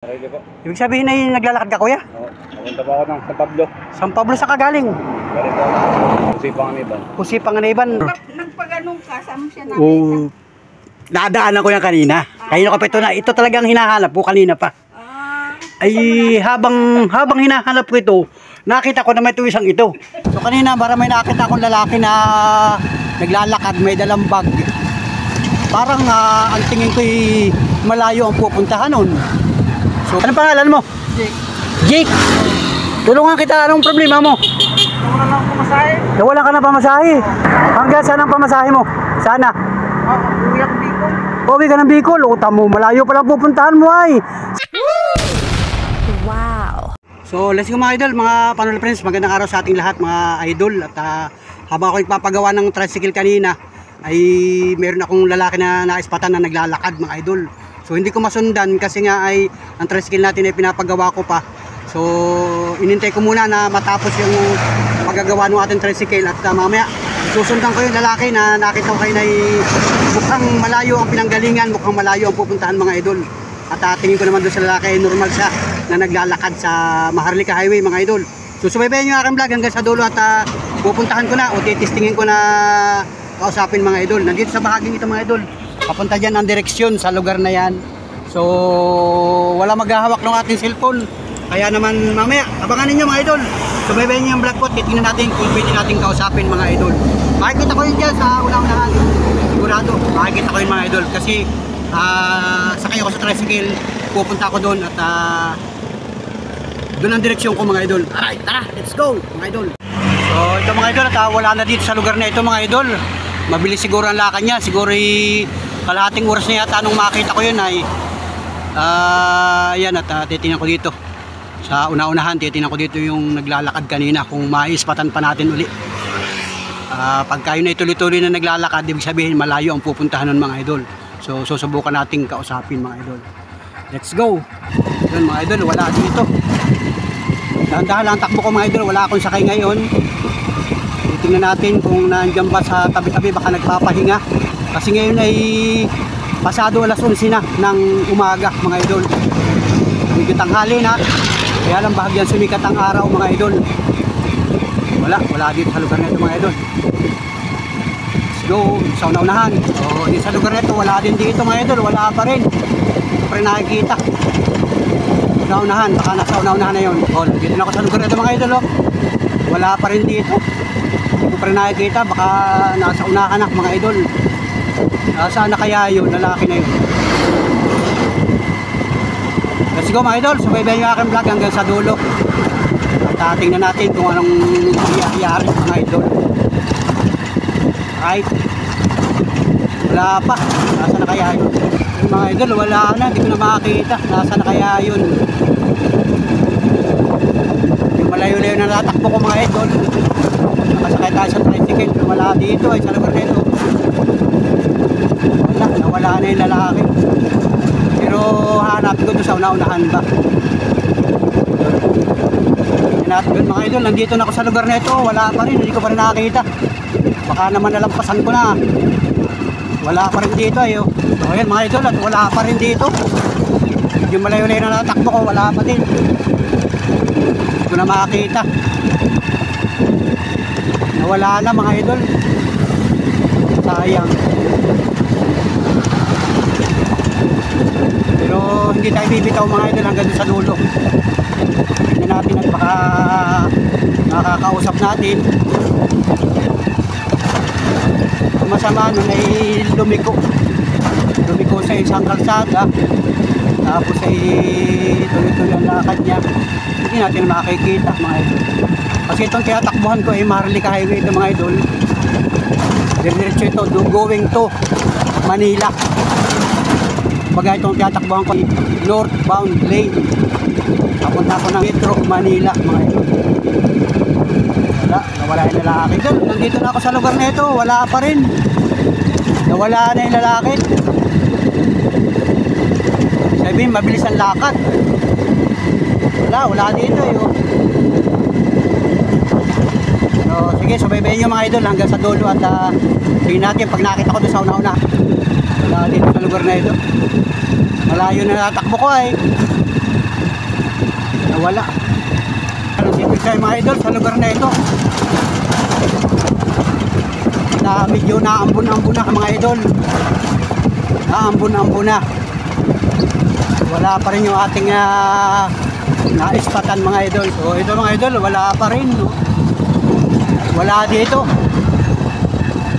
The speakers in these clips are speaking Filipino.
Sarili po. Ibig sabihin ay naglalakad ka, kuya? Oo. Napunta po ako ng San Pablo. San Pablo sa kagaling. Galing po ako. Usipang Aniban. Pusi Panganiban. Nagpaganong ka, saan mo siya nakita? Oo. Nadaanan ko yan kanina. Kanina ko pa ito na. Ito talagang hinahanap ko kanina pa. Ay habang hinahanap ko ito, nakita ko na may tuwisang ito. So kanina may nakita akong lalaki na naglalakad, may dalang bag. Parang ang tingin ko malayo ang pupuntahan nun. So anong pangalan mo? Jake. Jake. Tulungan kita, anong problema mo? Nawala lang ako masahe. Nawala ka na pamasahe. Hanggang saan ang pamasahe mo? Sana. Uwi ako Bicol. Uwi ka ng Bicol. Uta mo, malayo pa lang pupuntahan mo ay. Wow. So let's go mga idol, mga panel friends. Magandang araw sa ating lahat mga idol. At habang ako nagpapagawa ng tricycle kanina, ay meron akong lalaki na naispatan na naglalakad mga idol. So hindi ko masundan kasi nga ay ang tricycle natin ay pinapagawa ko pa. So inintay ko muna na matapos yung paggagawa ng ating tricycle at mamaya susundan ko yung lalaki na nakita ko kayo na mukhang malayo ang pinanggalingan, mukhang malayo ang pupuntahan mga idol. At tingin ko naman doon sa lalaki ay normal siya na naglalakad sa Maharlika Highway mga idol. So subaybayan nyo aking vlog hanggang sa dulo at pupuntahan ko na o titistingin ko na kausapin mga idol. Nandito sa bahaging ito mga idol. Papunta dyan ang direksyon sa lugar na yan. So wala maghahawak ng ating cellphone. Kaya naman mamaya, abangan ninyo mga idol. Subaybayan nyo yung vlog ko. Titingnan natin kung pwede natin kausapin mga idol. Makikita ko yun dyan sa unang-unahan. Sigurado, makikita ko yun mga idol. Kasi sakay ako sa tricycle, pupunta ako doon at doon ang direksyon ko mga idol. Alright, tara, let's go mga idol. So ito mga idol at wala na dito sa lugar na ito mga idol. Mabilis siguro ang lakad niya. Siguro kalahating oras na yata nung makita ko yun ay yan at titingnan ko dito. Sa una-unahan, titingnan ko dito yung naglalakad kanina kung maispatan pa natin uli. Pagka yun ay tuloy-tuloy na naglalakad, ibig sabihin malayo ang pupuntahan ng mga idol. So susubukan nating kausapin mga idol. Let's go. Yun mga idol, wala dito. Dahan-dahan lang takbo ko mga idol, wala akong sakay ngayon. Tingnan natin kung nandiyan ba sa tabi-tabi, baka nagpapahinga. Kasi ngayon ay pasado alas 11 na ng umaga mga idol. Medyo tanghali na. Kaya lang bahagyan sumikat ang araw mga idol. Wala dito sa lugar na ito mga idol. Let's go sa una-unahan. So dito sa lugar na ito, wala din dito mga idol. Wala pa rin. Hindi pa rin nakikita. Una-unahan, baka nasa una-unahan na yun. Dito na ako sa lugar na ito mga idol. Wala pa rin dito. Hindi ko pa rin nakikita. Baka nasa unahan na mga idol. Saan na kaya yun? Lalaki na yun. Let's go mga idol. Subaybayan yung aking vlog hanggang sa dulo. At tingnan natin kung anong nangyayari mga idol. Right. Wala pa. Nasa na kaya yun? Yung mga idol wala na. Hindi ko na makakita. Nasa na kaya yun? Yung malayo-layo na natakbo ko mga idol. Nakasakay tayo sa tricycle. Wala dito ay sa lugar nito. Nawala na yung lalaki. Pero hanapin ko doon sa una-unahan ba. Hanapin ko mga idol. Nandito na ako sa lugar na ito. Wala pa rin. Hindi ko pa rin nakakita. Baka naman nalampasan ko na. Wala pa rin dito ayo. So ayan mga idol at wala pa rin dito. Yung malayo-layo na natakbo ko wala pa din. Hindi ko na makakita. Nawala na mga idol. Sayang. Pero hindi tayo bibitaw mga idol hanggang sa dulo. Tingnan natin at baka nakakausap natin. Ang masama nun ay lumiko sa isang kalsada. Tapos ay tuloy-tuloy ang lakad niya. Hindi natin makikita mga idol. Kasi itong tinatakbuhan ko ay Maharlika Highway ito mga idol. Diretso ito going to Manila. Baga itong tinatakbuhan ko ay northbound lane. Papunta ko ng Metro Manila mga idol. Nawala yung lalaki dyan. Nandito na ako sa lugar na ito. Wala pa rin. Nawala na yung lalaki. Sabihin, mabilis ang lakad. Wala dito eh. So, sige, subaybayan nyo mga idol hanggang sa dulo at tingin natin pag nakita ko doon sa una-una. Wala dito sa lugar na ito. Malayo na natakbo ko ay. wala. Dito tayo mga idol sa lugar na ito. Na medyo naambon-ambon na mga idol. Naambon-ambon na. Wala pa rin yung ating naispatan mga idol. So ito mga idol, wala pa rin, no? Wala dito.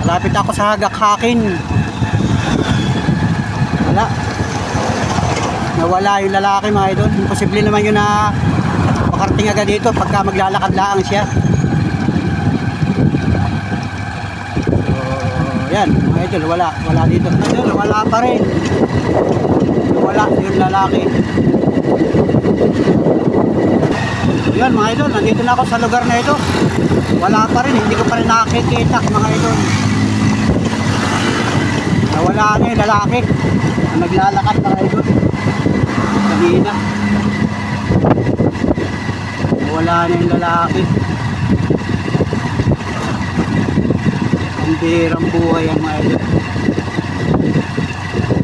Lapit ako sa Hagak-Hakin. Wala. Nawala yung lalaki mga idol. Imposible naman yun na makarating agad dito pagka maglalakad lang siya. So yan mga idol, wala dito. Idol, wala pa rin. Wala yung lalaki. Yan mga idol, nandito na ako sa lugar na ito. Wala pa rin, hindi ko pa rin nakikita mga idol. Nawala na yung lalaki na naglalakad mga idol. Kanina wala na yung lalaki. Ang birang buhay ang mga idol.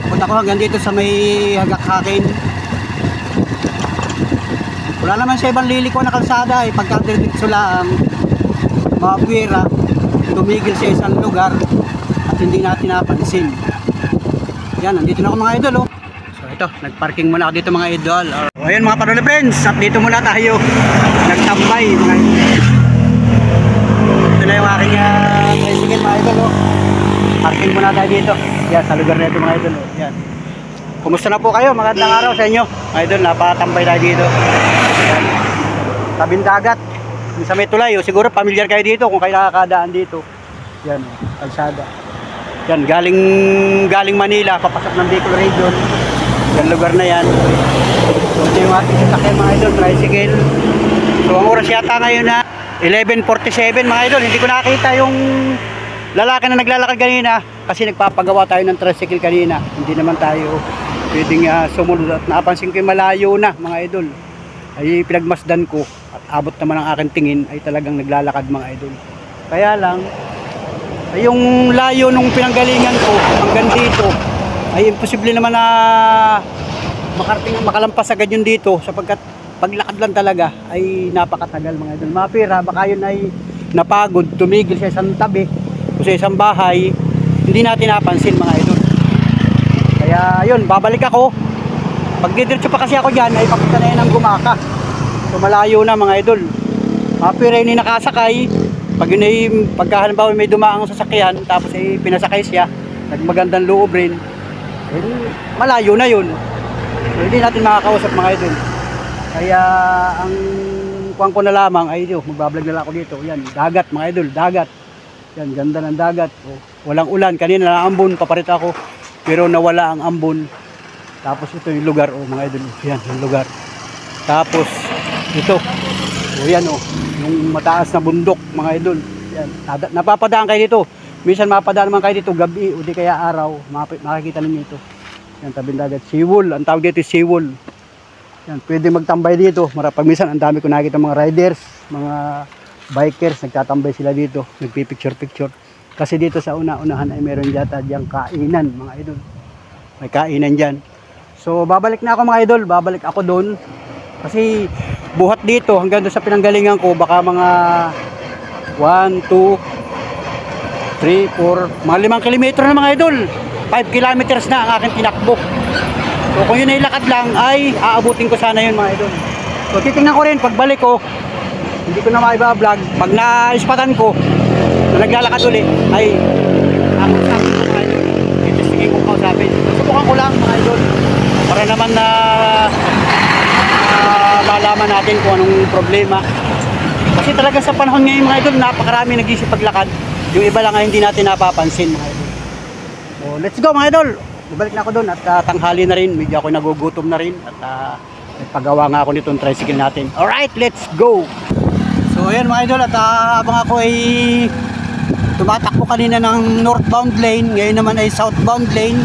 Punta ko hanggang dito sa may Hagak-Hakin. Wala naman sa ibang liliko na kalsada eh. Pagka diretso lang mga puwera, tumigil sa isang lugar at hindi natin napansin. Yan, nandito na ako mga idol, oh. So ito, nagparking muna ako dito mga idol. So ayun mga Panole Friends, at dito muna tayo nagtambay mga idol. Ito na yung aking tricycle mga idol, oh. Parking muna tayo dito. Yan, sa lugar na ito mga idol, oh. Yan. Kumusta na po kayo? Magandang araw sa inyo mga idol, napatambay tayo dito. Yan. Tabing dagat sa may tulay, oh. Siguro familiar kayo dito kung kayo nakakadaan dito. Yan, oh, kalsada. Yan, galing Manila, papasok ng Bicol Region. Yan, lugar na yan. So, ito yung ating sasakyan mga idol, tricycle. So, ang oras yata ngayon na 11:47 mga idol. Hindi ko nakita yung lalaki na naglalakad kanina kasi nagpapagawa tayo ng tricycle kanina. Hindi naman tayo pwedeng sumunod at napansin ko yung malayo na mga idol. Ay pinagmasdan ko at abot naman ang aking tingin ay talagang naglalakad mga idol. Kaya lang ay yung layo nung pinanggalingan ko hanggang dito ay imposible naman na makalampas agad yun dito sapagkat paglakad lang talaga ay napakatagal mga idol. Mapira baka yun ay napagod, tumigil sa isang tabi o sa isang bahay, hindi natin napansin mga idol. Kaya yun, babalik ako. Pag didiretso pa kasi ako dyan ay papunta na yun ng Gumaka. So malayo na mga idol. Mapira yun ay nakasakay. Pag yun ay pagkahalimbawa may dumaang sasakyan tapos ay pinasakay siya, nagmagandang loob rin, eh, malayo na yun. So, hindi natin makakausap mga idol. Kaya ang kuwang ko na lamang ay magbablog na lang ako dito. Yan, dagat mga idol, dagat. Yan, ganda ng dagat. Oh, walang ulan, kanina naambon, paparita ako. Pero nawala ang ambon. Tapos ito yung lugar, oh mga idol. Yan, yung lugar. Tapos ito. O yan oh, yung mataas na bundok mga idol. Yan, napapadaan kayo dito. Minsan mapadaan naman kayo dito gabi o di kaya araw. Makikita ninyo ito. Yan, tabing dagat. Seawall, ang tawag dito is seawall. Yan, pwede magtambay dito. Pag minsan ang dami ko nakita mga riders, mga bikers, nagtatambay sila dito. Nagpipicture-picture. Kasi dito sa una-unahan ay meron yata diyang kainan mga idol. May kainan dyan. So babalik na ako mga idol. Babalik ako doon. Kasi buhat dito hanggang doon sa pinanggalingan ko baka mga 1, 2, 3, 4 mga 5 kilometro na mga idol. 5 kilometers na ang aking tinakbo. So kung yun ay lakad lang ay aabutin ko sana yun mga idol. So titingnan ko rin pagbalik ko. Hindi ko na maiba-vlog. Pag naispatan ko na naglalakad ulit ay ako sabi ko mga idol. Titistingin ko kausapin. Subukan ko lang mga idol para naman na malaman natin kung anong problema. Kasi talaga sa panahon ngayon mga idol, napakarami nag-isip paglakad. Yung iba lang ay hindi natin napapansin mga idol. So let's go mga idol. Balik na ako doon at tanghali na rin. Medyo ako nagugutom na rin at nagpagawa nga ako nitong tricycle natin. Alright, let's go! So ayan mga idol at habang ako ay tumatakbo kanina ng northbound lane, ngayon naman ay southbound lane.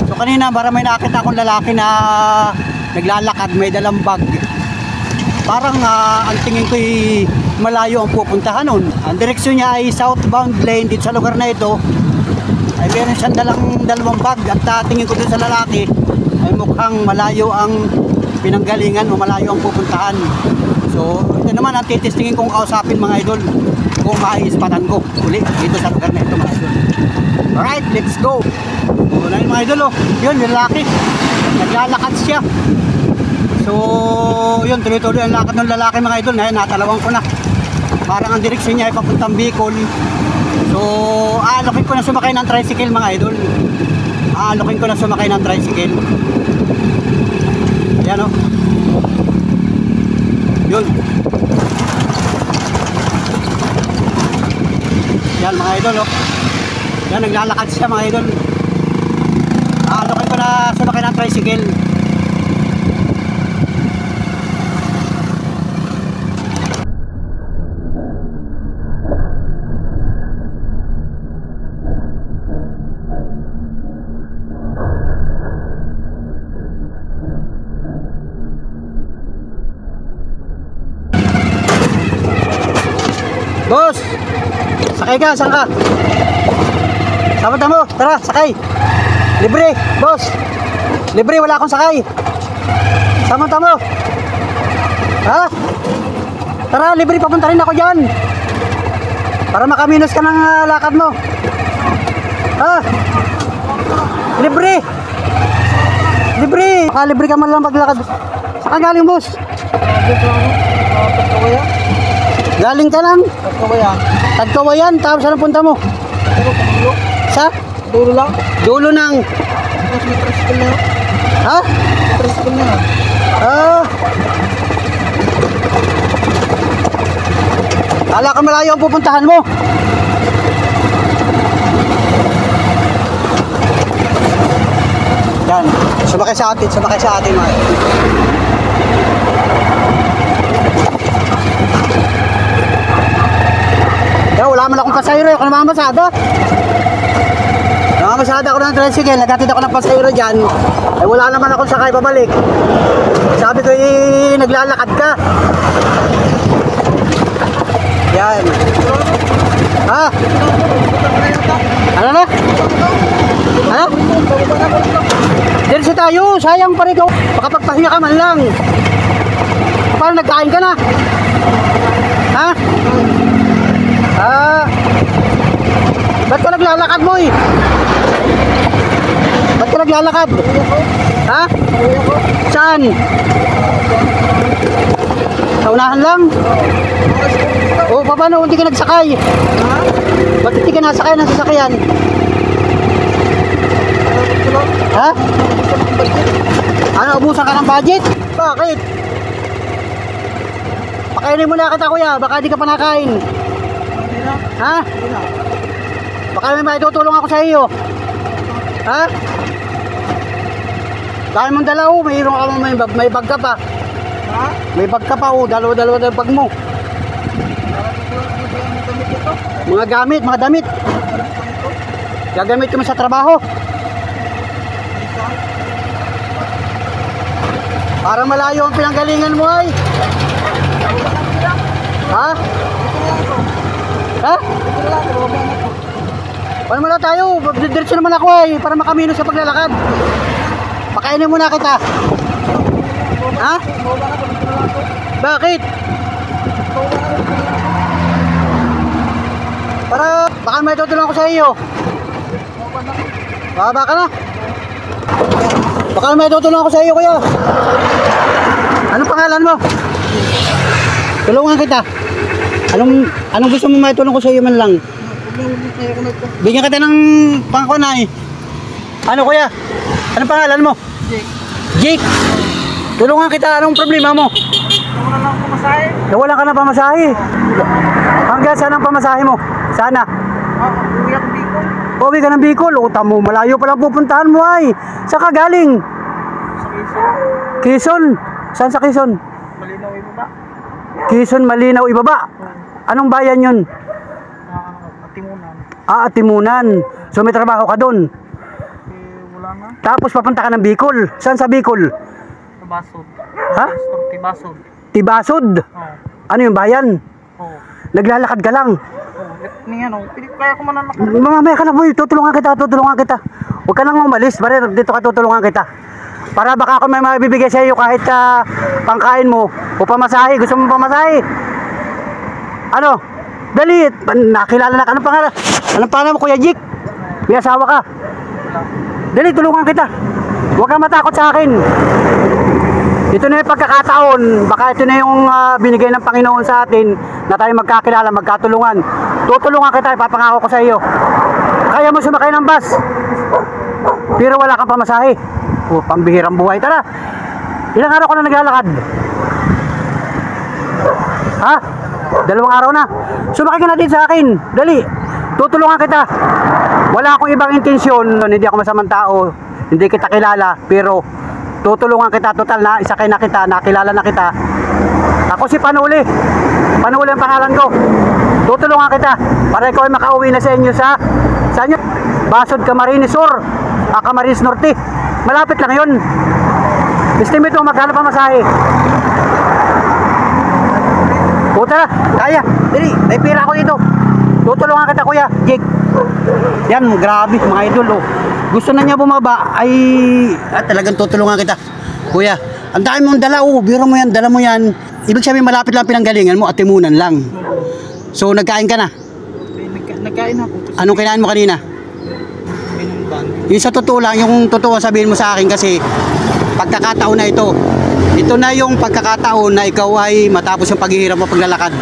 So kanina para may nakita akong lalaki na naglalakad, may dalang bag. Parang ang tingin ko ay malayo ang pupuntahan nun. Ang direksyon niya ay southbound lane dito sa lugar na ito. Ay meron siyang dalawang bag at tingin ko dun sa lalaki ay mukhang malayo ang pinanggalingan o malayo ang pupuntahan. So, ito naman ang titestingin kong kausapin mga idol kung maiispatan ko uli dito sa lugar na ito mga idol. Alright, let's go. So, na mga idol, oh. Yun, yung lalaki. Naglalakad siya. So, yun, tuloy-tuloy ang lakad ng lalaki mga idol. Natalawang ko na. Parang ang direksyon niya ay papuntang Bicol. So, aalokin ko na sumakay ng tricycle mga idol. Aalokin ko na sumakay ng tricycle. Yan o. Yun. Yan mga idol o. Yan, naglalakad siya mga idol. Aalokin ko na sumakay ng tricycle. Boss! Sakay ka, saan ka? Sabot mo, tara, sakay. Libre, boss. Libre, wala akong sakay. Sabot mo. Ha? Tara, libre, papunta rin ako dyan. Para makaminos ka ng lakad mo. Ha? Libre. Libre. Libre ka man lang maglakad. Saan galing, boss? Galing ka lang? Tagkawayan, tapos saan punta mo? Sa? Dulo lang. Dulo ng... Ha? Kala ka malayo ang pupuntahan mo. Yan, sumakay sa atin mga. Wala man akong pasahero, ako namamasada. Namamasada ako ng tricycle, nagatid ako ng pasahero dyan. Ay wala naman akong sakay pabalik. Sabi ko, naglalakad ka. Yan. Ha? Ano na? Ha? Diretso tayo, sayang pa rin ikaw. Makapagpahinga ka man lang. Paano nagkain ka na? Ha? Ba't ka naglalakad mo eh? Ba't ka naglalakad? Ha? Saan? Sa unahan lang? O paano hindi ka nagsakay? Ba't hindi ka nasakay ng sasakyan? Ha? Ano, ubusan ka ng budget? Bakit? Pakainin mo na kita kuya, baka di ka pa nakain. Ha? Baka may tutulong ako sa iyo. Ha? Dahil mong dala o, mayroon ka may bag ka pa. Ha? May bag ka pa o, dalawa na bag mo. Mga gamit, mga damit. Gagamit kami sa trabaho. Para malayo ang pinanggalingan mo ay. Ha? Ha? Paano muna tayo? Diretso naman ako ay para makaminos sa paglalakad. Pakainin muna kita. Ha? Bakit? Para baka may tutulong ako sa iyo. Baba ka na. Baka may tutulong ako sa iyo kuya. Anong pangalan mo? Tulungan kita. Anong gusto mo maitulong ko sa iyo man lang? Bigyan kita ng pangkunay. Ano kuya? Anong pangalan mo? Jake. Jake. Tulungan kita. Anong problema mo? Wala lang ako masahe. Wala ka na pamasahe. Hanggang saan ang pamasahe mo? Sana. Uwi ako Bicol. Uwi ka ng Bicol. Uta mo, malayo pa lang pupuntahan mo ay. Saan ka galing? Sa Quezon. Quezon. Saan sa Quezon? Malinaw ibaba. Quezon, Malinaw, Ibaba. Anong bayan yun? Atimunan. Atimunan. So may trabaho ka doon. Wala na. Tapos papunta ka ng Bicol. Saan sa Bicol? Tibasod. Ha? Tibasod. Tibasod. Oo. Ano yung bayan? Oo. Naglalakad ka lang. Kaya ko manalakad. Mamaya ka na boy, tutulungan kita. Huwag ka nang umalis, bare dito ka tutulungan kita. Para baka ako may mabibigay sa iyo kahit pangkain mo o pamasahe. Gusto mo pamasahe? Ano? Dali, nakilala na ka. Anong pangalan? Anong pangalan mo, Kuya Jik? May asawa ka? Dali, tulungan kita. Huwag kang matakot sa akin. Ito na yung pagkakataon. Baka ito na yung binigay ng Panginoon sa atin na tayo magkakilala, magkatulungan. Tutulungan kita, ipapangako ko sa iyo. Kaya mo sumakay ng bus, pero wala kang pamasahe. O, pambihirang buhay. Tara, ilang araw ko na naglalakad? Ha? 2 araw na. Sumakay ka na din sa akin. Dali, tutulungan kita. Wala akong ibang intensyon. Hindi ako masamang tao, hindi kita kilala, pero tutulungan kita. Total na isakay na kita, nakilala na kita. Ako si Panuli. Panuli ang pangalan ko. Tutulungan kita para ikaw ay makauwi na sa inyo sa inyo. Basod, Camarines Sur, Camarines Norte. Malapit lang yun. Estimate mo magkano pa masahe? Puta, kaya. Dali, may pira ko dito. Tutulungan kita, Kuya Jake. Yan, grabe mga idol. Oh. Gusto na niya bumaba ay talagang tutulungan kita. Kuya, ang dami mong dala. Oh, biro mo yan, dala mo yan. Ibig sabihin malapit lang pinanggalingan mo, Atimunan lang. So nagkain ka na? Nagkain ako. Anong kinain mo kanina? Yung sa totoo lang, yung totoo sabihin mo sa akin kasi pagkakataon na ito. Ito na yung pagkakataon na ikaw ay matapos yung paghihirap mo paglalakad.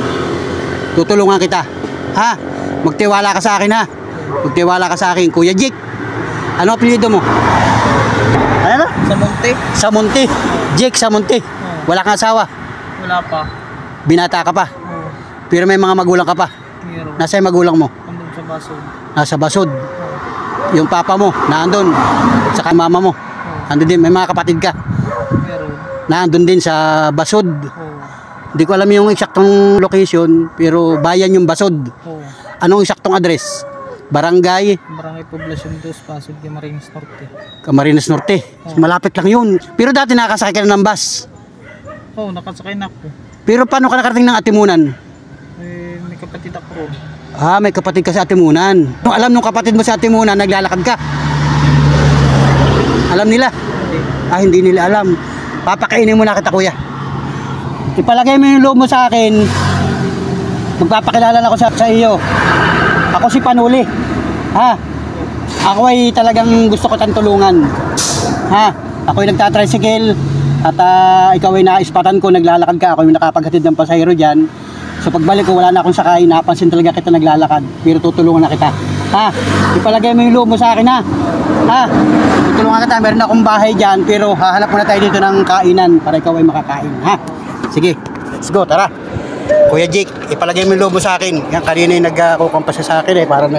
Tutulungan kita. Ha? Magtiwala ka sa akin ha. Magtiwala ka sa akin, Kuya Jik. Ano apelyido mo? Ano na? Samonte? Samonte. Jik Samonte. Wala kang asawa? Wala pa. Binata ka pa? Oo. Pero may mga magulang ka pa? Meron. Nasa yung magulang mo? Andun sa basod. Nasa Basod. Yung papa mo, naandun. Saka mama mo. Andun din, may mga kapatid ka. Meron. Naandun din sa Basod. Oo. Hindi ko alam yung eksaktong location, pero bayan yung Basod. Oo. Anong eksaktong address? Barangay Barangay Poblacion 2, Pasig, Camarines Norte. Camarines Norte. Malapit lang yun. Pero dati nakasakay ka na ng bus. Oo, nakasakay na ako. Pero paano ka nakarating ng Atimunan? May kapatid ako ron. Ah, may kapatid ka sa Atimunan. Kung alam nung kapatid mo sa Atimunan, naglalakad ka. Alam nila? Hindi. Ah, hindi nila alam. Papakainin mo na kita, Kuya. Ipalagay mo yung loob mo sa akin. Magpapakilala na ako sa iyo. Ako si Panuli. Ha? Ako ay talagang gusto ko tayong tulungan. Ha? Ako ay nagtatricycle at ikaw ay naispatan ko, naglalakad ka. Ako ay nakapaghatid ng pasahero dyan. So pagbalik ko, wala na akong sakay. Napansin talaga kita naglalakad. Pero tutulungan na kita. Ha? Ipalagay mo yung loob mo sa akin, ha? Ha? Tutulungan kita. Meron akong bahay dyan. Pero hahanap muna tayo dito ng kainan para ikaw ay makakain. Ha? Sige. Let's go. Tara. Kuya Jake, ipalagay mo yung loob mo sa akin. Yan, kanina yung nagkukumpas sa akin eh. Parang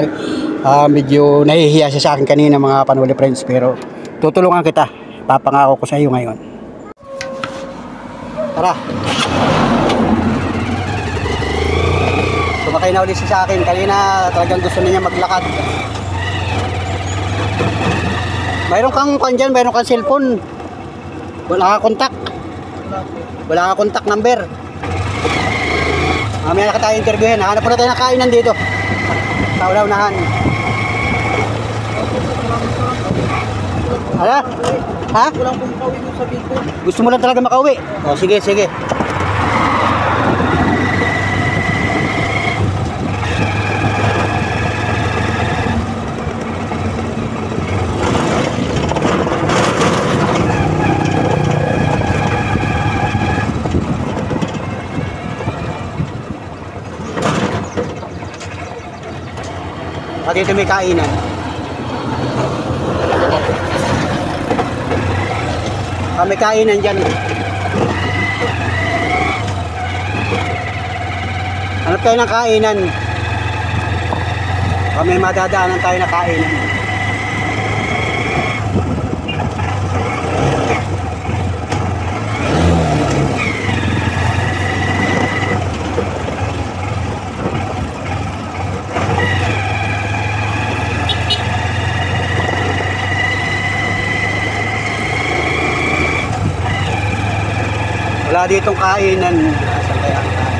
medyo nahihiya siya sa akin kanina mga Panuli friends. Pero tutulungan kita. Papangako ko sa iyo ngayon. Tara. Sumakay na ulit siya sa akin. Kanina talagang gusto niya maglakad. Mayroon kang dyan, mayroon kang cellphone. Wala kang kontak. Wala kang kontak number. Mamaya na tayo interviewin. Hanap po na tayo ng kainan dito. Sa unahan. Hala? Ha? Walang kong makauwi mo sa Bicol. Gusto mo lang talaga makauwi? O sige, sige. Dito may kainan. May kainan dyan. Hanap tayo ng kainan. May madadaanan tayo na kainan. Wala ditong kainan. Saan kaya ang kainan?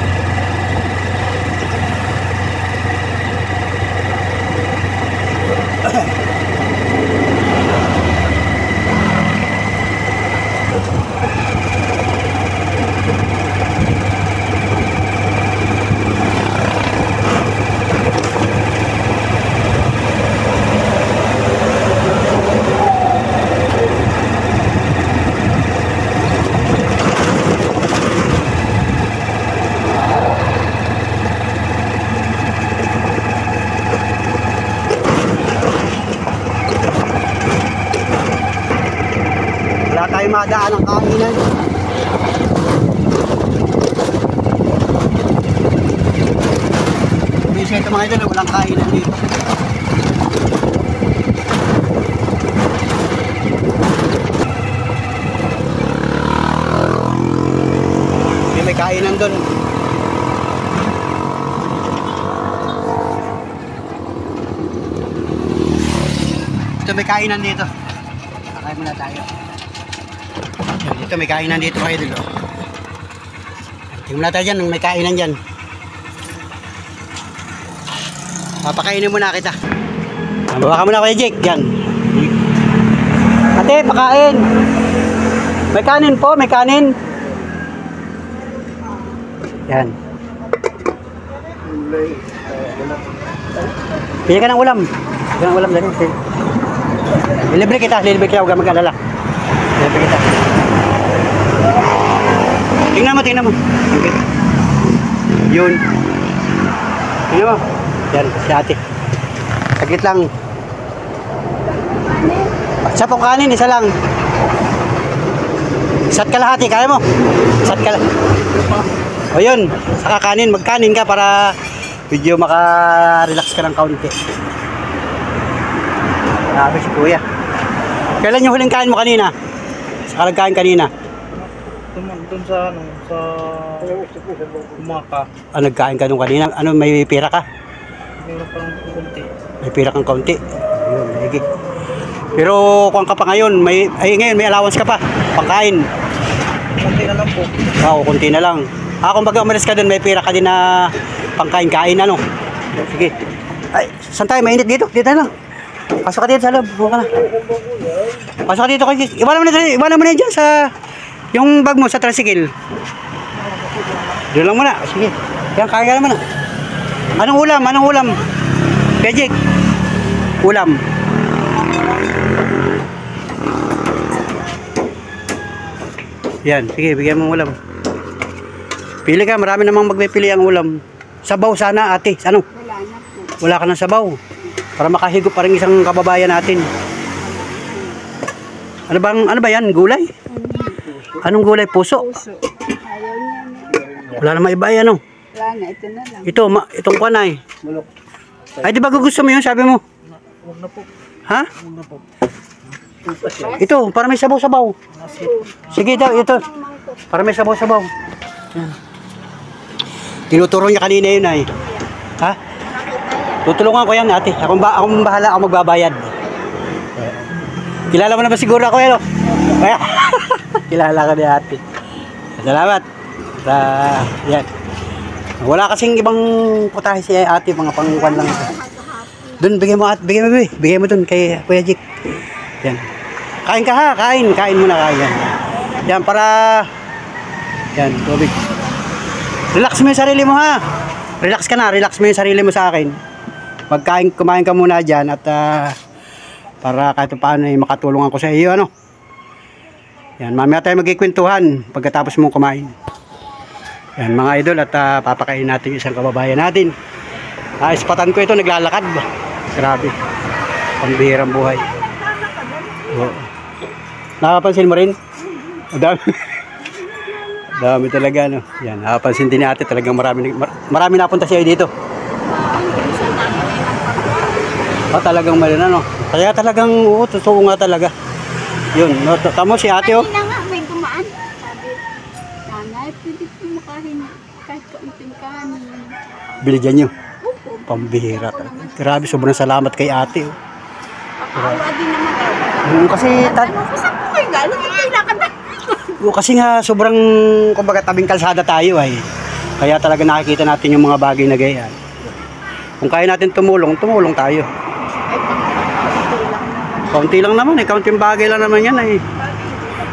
daan ng kainan. Busy ito mga idol, walang kainan dito. May kainan doon. Ito may kainan dito. Kakain muna tayo. Yan, dito may kainan dito mga idol. Tingnan natin dyan, may kainan dyan. Papakainin muna kita. Baka muna Kuya Jake. Yan. Ate, pakain. May kanin po, may kanin. Yan. Pili ka ng ulam. Pili ka ng ulam dali. Libre kita, huwag kang mag-alala. Libre kita. Tingnan mo. Okay. Yun. Tingnan mo. Yan, si ate. Saglit lang. Isa pong kanin, isa lang. Isa't kalahati, kaya mo? Isa't kalahati. O yun, saka kanin, magkanin ka para medyo maka-relax ka ng kaunti. Grabe si kuya. Kailan yung huling kain mo kanina? Saka nagkain kanina? Doon sa ano, sa Umaka. Ah, nagkain ka nung kanina? Ano, may pira ka? Meron pa ng kunti. May pira kang kaunti. Ayun, higi. Pero kung ka pa ngayon, ngayon may allowance ka pa, pangkain. Kunti na lang po. Oo, kunti na lang. Kung baga umalis ka dun, may pira ka din na pangkain-kain, ano? Sige. Ay, saan tayo? Mainit dito. Dito na lang. Pasok ka dito sa loob. Huwag ka na. Pasok ka dito. Iwanan mo na dyan sa yung bag mo sa tricycle. Doon lang muna. Sige. Yan, kaya ka naman na. Anong ulam? Kajik. Ulam. Yan. Sige, bigyan mo ulam. Pili ka, marami namang magpipili ang ulam. Sabaw sana ate, ano? Wala ka ng sabaw. Para makahigop pa rin isang kababayan natin. Ano ba yan? Gulay? Anong gulay? Puso? Puso. Ayaw niya. Wala namang iba yan, ano? Wala na, ito na lang. Itong kanay. Ay, di ba gusto mo yun? Sabi mo? Huwag na po. Ha? Huwag na po. Ito, para may sabaw-sabaw. Sige daw, ito. Para may sabaw-sabaw. Yan. Tinuturo niya kanina yun ay. Ha? Tutulungan ko yan ate. Akong bahala, ako magbabayad. Kilala mo na ba siguro ako yan? Kaya, kilala ka ni ate. Salamat. Yan. Wala kasing ibang putahe si ate, mga pangkuan lang ito. Doon, bigay mo doon kay Kuya Jik. Yan. Kain ka ha, kain mo na kain. Yan, para yan, tubig. Relax mo yung sarili mo ha. Relax mo yung sarili mo sa akin. Kumain ka muna dyan at para kahit paano makatulungan ko sa iyo, ano. Yan, mamaya tayo magkikwentuhan pagkatapos mong kumain. Yan mga idol at papakain natin yung isang kababayan natin. Ispatan ko ito, naglalakad. Grabe. Pambihirang buhay. Oo. Nakapansin mo rin? Dami talaga, no. Yan, nakapansin din ni ate, talagang marami napunta siya dito. Talagang mali na, no. Kaya talagang, totoo nga talaga. Yun, no, tamo si ate, oh. Kanina nga, may gumaan. Sabi, nanay, pwede ko makahin kahit kaunting kanin. Binigyan nyo. Opo. Pambihira. Grabe, sobrang salamat kay ate, oh. Pakaawa din naman. Kasi, Ano, saan po kayo galing? Hindi lakad na. kasi nga sobrang kumbaga tabing kalsada tayo ay. Kaya talaga nakikita natin yung mga bagay na ganyan. Kung kaya natin tumulong tayo. Kaunti lang naman, kaunting bagay lang naman yan ay.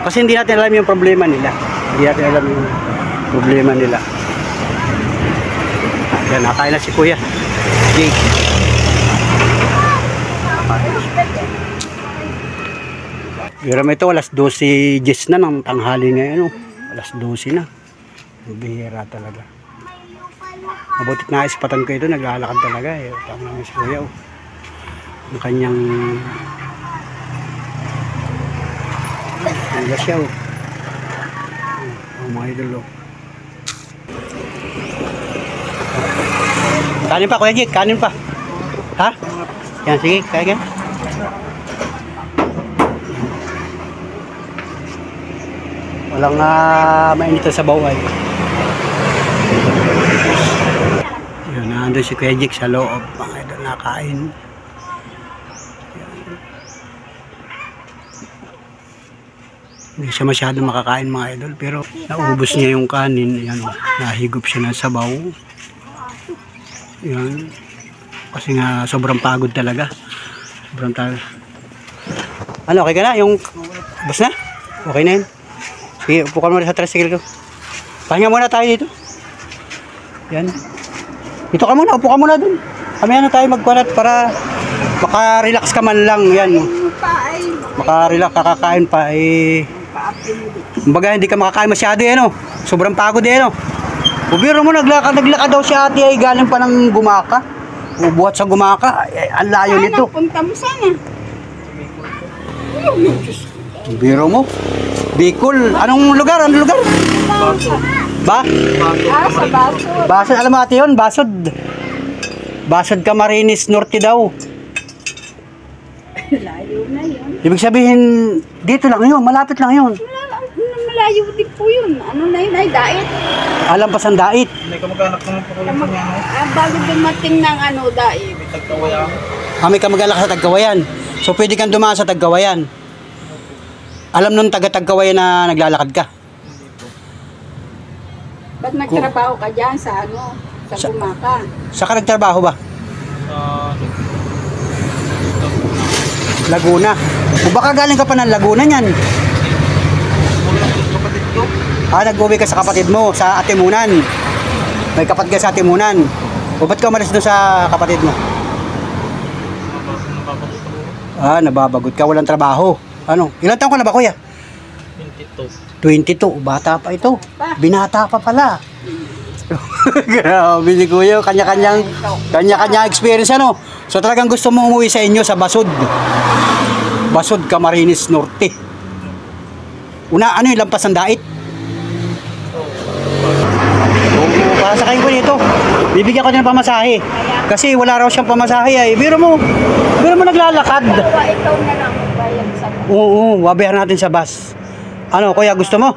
Kasi hindi natin alam yung problema nila. Hindi natin alam yung problema nila. Yan, nakain na si Kuya Jake. Pero ito, alas 12 na ng tanghali ngayon. Alas 12 na. Bihira talaga. Mabutit na ispatan ko ito, naglalakad talaga. Tama naman si Kuya. Ang kanyang... Ang siya. mga idol, oh. Kanin pa, Kuya Jake, kanin pa. Ha? Yan, sige, kaya. Walang mainit sa baway. Yan, nandun si Kuya Jake sa loob, mga idol, nakain. Hindi siya masyado makakain, mga idol, pero naubos niya yung kanin. Yan, oh, nahigop siya ng sabaw. Yan. Kasi nga sobrang pagod talaga. Sobrang pagod. Ano, okay ka na? Yung bus na? Okay na yun. Sige, upo ka muna sa tricycle ko. Pahinga muna tayo dito. Yan. Dito ka muna, upo ka muna dun. Kami na tayo magkulat para maka-relax ka man lang. Yan. Maka-relax, kakakain pa. Kumbaga hindi ka makakain masyado yan, oh. Sobrang pagod yan, oh. Bubiro mo, naglakad daw si ate ay galing pa ng Gumaka. Bubuhat sa Gumaka. Ang layo nito. Punta mo sana. Bubiro mo. Bicol. Anong lugar? Anong lugar? Ba? Sa Basod. Basod. Alam mo ate yun? Basod. Basod Camarines Norte daw. Layo na yun. Ibig sabihin, dito lang yun. Malapit lang yun. Malayo din po yun. Ano na yun ay dait. Alam pa saan dait. May kamag-anak naman po kayo sa niya, no? Bago dumating ng ano dait. May tagkawayan. Kami kamag-alak sa Tagkawayan. So pwede kang dumaan sa Tagkawayan. Alam nung taga-Tagkawayan na naglalakad ka. Ba't nagtrabaho ka dyan sa ano? Sa Gumaka? Saan ka nagtrabaho ba? Sa Laguna. O baka galing ka pa ng Laguna niyan. kapatid ko. Nag-uwi ka sa kapatid mo, sa Atimunan. May kapatid ka sa Atimunan. O ba't ka umalis doon sa kapatid mo? Nababagot ka, walang trabaho. Ano? Ilang taon ka na ba, kuya? 22. 22. Bata pa ito. Binata pa pala. Grabe si kuya. Kanya-kanya experience, ano? So talagang gusto mo umuwi sa inyo sa Basod. Basod Camarines Norte. Una, ano yung lampas ng dait? Para sa kayo ko dito, bibigyan ko din ng pamasahe. Kasi wala raw siyang pamasahe ay. Biro mo naglalakad. Ikaw na lang magbayad sa Oo, wabayaran natin sa bus. Ano, kuya, gusto mo?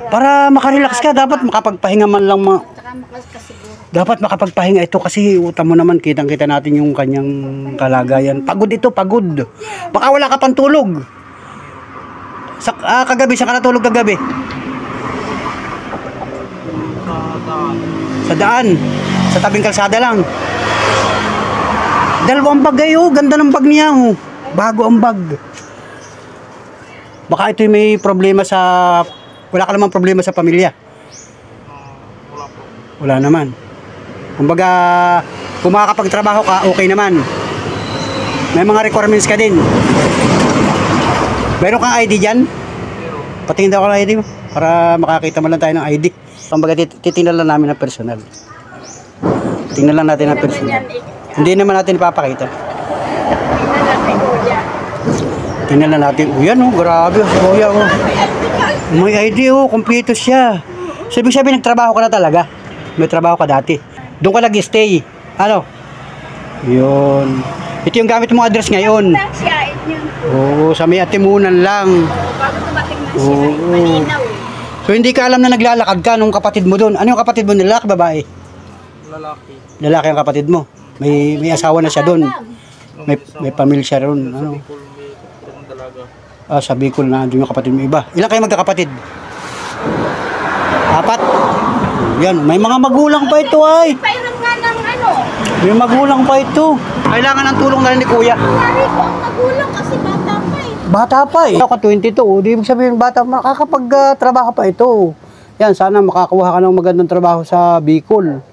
Para makarelax ka, dapat makapagpahinga man lang. Saka makasiguro. Dapat makapagpahinga ito kasi utang mo naman, kitang-kita natin yung kanyang kalagayan. Pagod ito, pagod. Baka wala ka pang tulog. Kagabi, saan ka natulog kagabi? Sa daan. Sa tabing kalsada lang. Dalawang bagay, oh. Ganda ng bag niya, oh. Bago ang bag. Baka ito may problema sa... Wala ka namang problema sa pamilya. Wala po. Wala naman. Kumbaga, kung makakapagtrabaho ka, okay naman. May mga requirements ka din. Meron kang ID dyan? Patingin daw ako ng ID mo. Para makakita man lang tayo ng ID. Kumbaga, titingnan lang namin ng personal. Tingnan lang natin ng personal. Hindi naman natin ipapakita. Tingnan lang natin. Yan, oh, grabe. Kuya, oh. May ID, oh. Kompleto siya. So, ibig sabihin, nagtrabaho ka na talaga. May trabaho ka dati. Doon ka nag-stay. Ano? Yun. Ito yung gamit mong address ngayon. Oo, sa may Atimunan lang. Bago dumating na siya. Oo. Malinaw. So, hindi ka alam na naglalakad ka nung kapatid mo doon. Ano yung kapatid mo? Lalaki, babae? Lalaki. Lalaki ang kapatid mo. May asawa na siya doon. May pamilya siya ron. Ano? Sa Bicol na doon yung kapatid mo iba. Ilan kayo magkakapatid? 4? Yan, may mga magulang pa ito ay. Pairam nga ng ano. May magulang pa ito. Kailangan ng tulong na rin ni kuya. Pari ko ang magulang kasi bata pa eh. Bata pa eh. Ako 22, di ibig sabihin bata, makakapag-trabaho pa ito. Yan, sana makakuha ka ng magandang trabaho sa Bicol.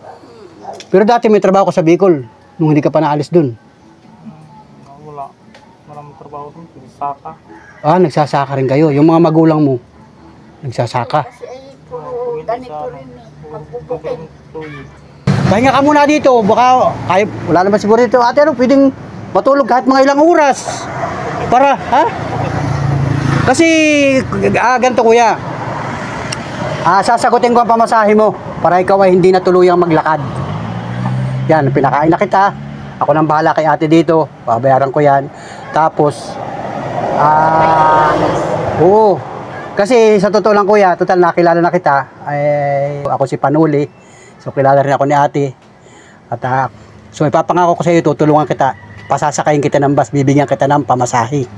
Pero dati may trabaho ko sa Bicol, nung hindi ka pa naalis dun. Wala. Maraming trabaho dun. Saka. Nagsasaka rin kayo. Yung mga magulang mo, nagsasaka. Kasi ay puro ganito rin eh. Magbubukin. Pahinga ka muna dito. Baka, wala naman siguro dito. Ate, ano, pwedeng matulog kahit mga ilang oras. Para, ha? Kasi, ganito kuya. Sasagutin ko ang pamasahe mo para ikaw ay hindi na tuluyang maglakad. Yan, pinakain na kita. Ako nang bahala kay ate dito. Babayaran ko yan. Tapos, oo. Kasi sa totoo lang kuya, total nakilala na kita. Ako si Panuli. So kilala rin ako ni ate. At so ipapangako ko sa iyo, tutulungan kita. Pasasakayin kita ng bus, bibigyan kita ng pamasahe.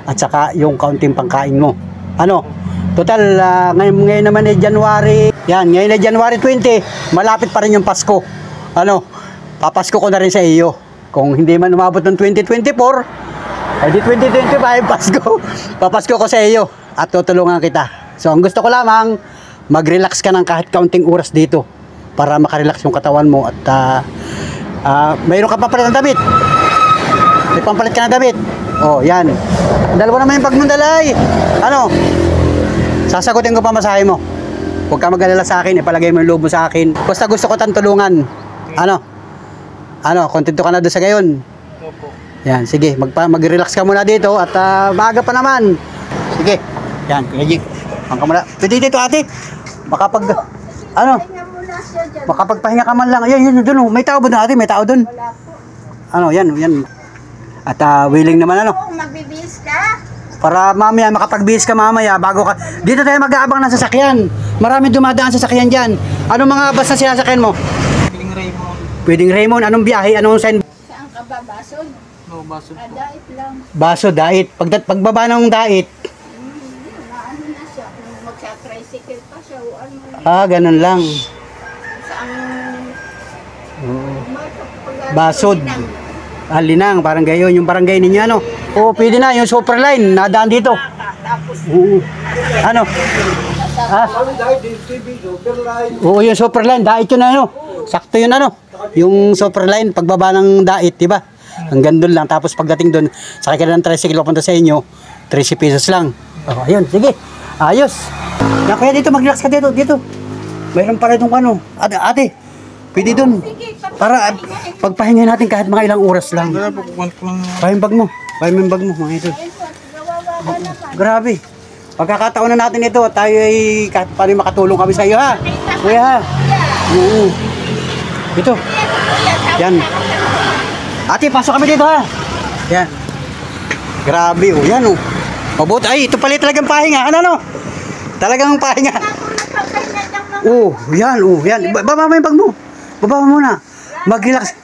At saka yung kaunting pangkain mo. Ano? Total, ngayon naman ay January. Yan, ngayon ay January 20. Malapit pa rin yung Pasko. Ano? Papasko ko na rin sa iyo. Kung hindi man umabot ng 2024, ay di 2025, Pasko. Papasko ko sa iyo at tutulungan kita. So, ang gusto ko lamang, mag-relax ka ng kahit kaunting oras dito para makarelax yung katawan mo at mayroon ka pampalit ng damit. May pampalit ka ng damit. Oh, yan. Dalawa naman yung pagmundalay. Ano? Sasagutin ko pa masahe mo. Huwag ka mag-alala sa akin, ipalagay mo yung loob mo sa akin. Basta gusto ko tang tulungan. Ano? Kontento ka na doon sa gayon? Opo. Yan, sige, mag-relax ka muna dito at maaga pa naman. Sige. Yan, Kuya Jig. Hanggang ka muna. Pwede dito ate. Makapagpahinga ka man lang. Yan, doon. May tao ba doon ate? May tao doon? Wala po. Yan. At willing naman Oo, magbibihis ka. para mamaya makapag-bihis ka mamaya bago ka. Dito tayo mag-aabang ng sasakyan. Maraming dumadaan sa sasakyan diyan. Anong mga bus na sinasakyan mo? Piling Raymond. Pwedeng Raymond, anong biyahe? Anong sign? Saan ka ba, Basod? No, Basod po. Dait lang. Baso, dait. Pagbaba ng dait. Naano na siya. Kung magsa-tricycle pa siya, o ano. Ganun lang. Saan Basod. Linang, parang gayon. Yung barangay ninyo, ano? Oo, pwede na. Yung Superline, nadaan dito. Tapos, Oo. Ano? Oo, yung Superline, dait yun ano. Sakto yun ano. Yung Superline, pagbaba ng dait, diba? Hanggang doon lang. Tapos pagdating doon, sakay ka na ng tricycle papunta sa inyo, 30 pesos lang. Oh, ayun, sige. Ayos. Kaya dito, mag-relax ka dito, dito. Mayroon pa rin itong ano. Ate, pwede doon. Para pagpahinga natin kahit mga ilang oras lang. Wala po, kukuha ko lang. Pahimbag mo. Pahimbag mo, mga ito. Grabe. Pagkakataon na natin ito at tayo ay kahit paano makatulong kami sa iyo ha. Kuya ha. Oo. Ito. Yan. Ate, pasok kami dito ha. Yan. Grabe oh. Yan oh. Mabuti. Ay, ito pala talagang pahinga. Ano? Talagang pahinga. Oh, yan oh. Yan. Baba mo yung bag mo. Baba mo muna. Mag-relax.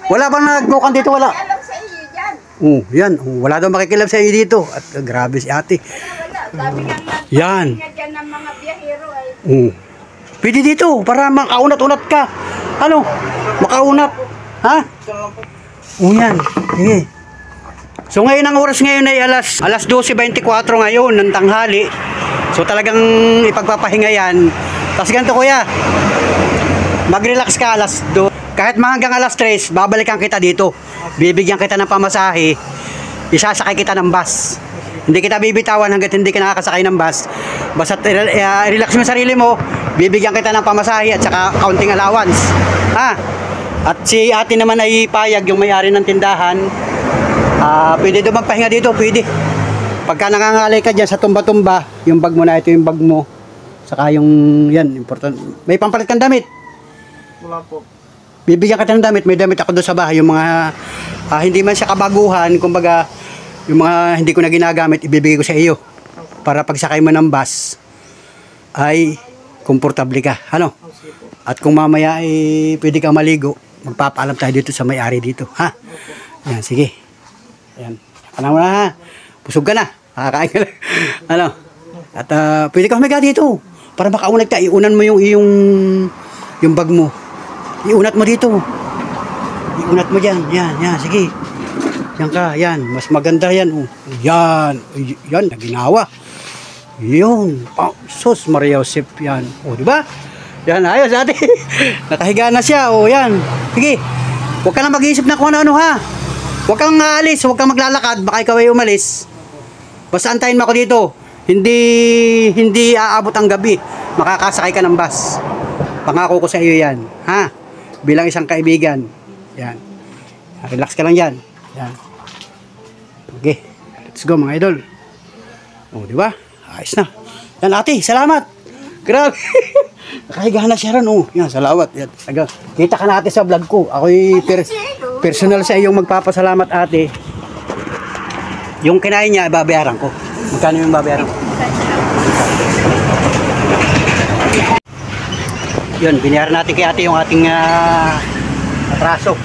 Wala bang nagbukan dito? Wala. alam sa iyo dyan. Oh, yan. Oh, wala daw makikilab sa iyo dito. At grabe si ate. Sabi nga nga, Yan. dyan ng mga biyahero ay Pwede dito para makaunat-unat ka. Ano? Makaunat. Ha? Yan. Sige. So ngayon ang oras ngayon ay alas 12:24 ngayon ng tanghali. So talagang ipagpapahinga yan. Tapos ganito kuya. Mag-relax ka alas 2. Kahit hanggang alas 3, babalikan kita dito. Bibigyan kita ng pamasahe. Isasakay kita ng bus. Hindi kita bibitawan hanggat hindi ka nakakasakay ng bus. Basta relax mo sarili mo, bibigyan kita ng pamasahe at saka counting allowance. Ha? At si ate naman ay payag, yung may-ari ng tindahan. Pwede doon magpahinga dito, pwede. Pagka nangangalay ka dyan sa tumba-tumba, yung bag mo na, ito yung bag mo. Saka yung, yan, important. May pampalit kang damit. Wala po. Bibigyan kita ng damit, may damit ako doon sa bahay. Yung mga, hindi man siya kabaguhan, kumbaga, yung mga hindi ko na ginagamit, ibibigay ko sa iyo. Para pagsakay mo ng bus, ay komportable ka. Ano? At kung mamaya ay pwede kang maligo, magpapaalam tayo dito sa may-ari dito. Ha? Yan, sige. Yan. Ano mo na ha? Busog ka na. Makakain ka na. Ano? At pwede ka humiga dito. Para makaunat ka. Iunan mo yung bag mo. Iunat mo dito. Iunat mo dyan. Yan. Sige. Yan ka, yan. Mas maganda yan. Oh. Yan. Yan, naginawa. Yun. Sus, Maria Josep yan. O, diba? Yan, ayos ate. Nakahiga na siya. O, yan. Sige. Huwag ka na mag-iisip na kung ano ha. Huwag kang aalis. Huwag kang maglalakad. Baka ikaw ay umalis. Basta antayin mo ako dito. Hindi aabot ang gabi. Makakasakay ka ng bus. Pangako ko sa iyo yan. Ha? Bilang isang kaibigan. Yan. Relax ka lang yan. Yan. Okay. Let's go mga idol. O, di ba? Ayos na. Yan ate, salamat. Grabe. Nakahiga na siya ron. Oh, yan, salamat. Yan. Kita ka natin sa vlog ko. Ako'y personal sa iyong magpapasalamat, ate. Yung kinain niya, babayaran ko. Magkano yung babayaran ko? Yun, binayaran natin kay ate yung ating atraso.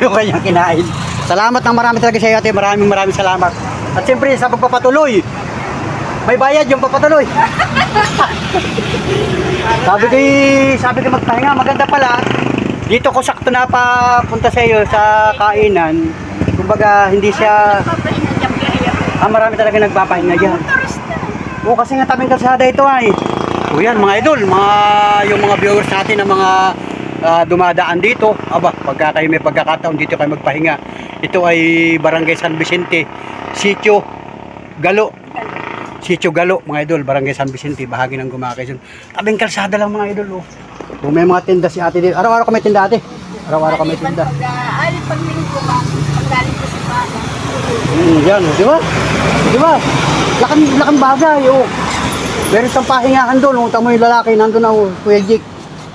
Yung kanyang kinain. Salamat ng marami talaga sa iyo, ate. Maraming salamat. At siyempre sa pagpapatuloy, may bayad yung papatuloy. sabi ko magpahinga, maganda pala. Dito ko sakto na papunta sa iyo sa kainan. Kumbaga hindi siya marami talaga nagpapahinga diyan. Oo, kasi nga tabing kalsada ito ay. O yan mga idol, yung mga viewers natin na mga dumadaan dito. Aba, pagka kayo may pagkakataon dito kayo magpahinga. Ito ay Barangay San Vicente, Sitio Galo, mga idol, Barangay San Vicente, bahagi ng Gumaquezon. Tabing kalsada lang mga idol. Oh. Kung may mga tinda si ate dito. Araw-araw kami tinda ate. Araw-araw kami tinda. Pag linggo ba, paggaling ko sa bahay. Yan, di ba? Di ba? Lakang bagay. Oh. Meron siyang pahingahan doon. Oh. Tamo yung lalaki, nandun na, Kuya Jake.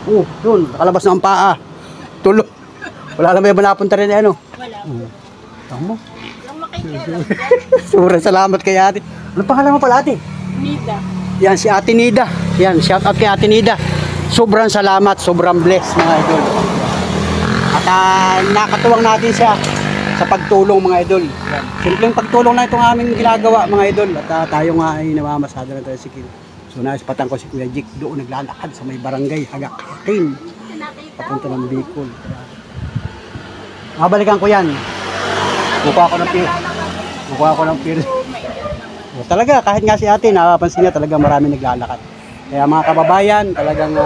Oh, doon, nakalabas na ang paa. Tulo. Wala na may napunta rin ano. Wala. Tamo. Lang makikialam. Sobrang salamat kay ate. Ano pangalan mo pala ate? Nida. Yan si Ate Nida. Yan, shout out kay Ate Nida. Sobrang salamat, sobrang bless mga idol. At nakatuwang natin siya sa pagtulong mga idol. Simpleng pagtulong na itong aming ginagawa mga idol. At tayo nga ay namamasada ng tricycle. So naispatan ko si Kuya Jik doon naglalakad sa may barangay Hagakin. Papunta ng Bicol. Mabalikan ko yan. Kukuha ko ng pir. O, talaga, kahit nga si ate, napapansin niya talaga marami naglalakad. Kaya mga kababayan, talagang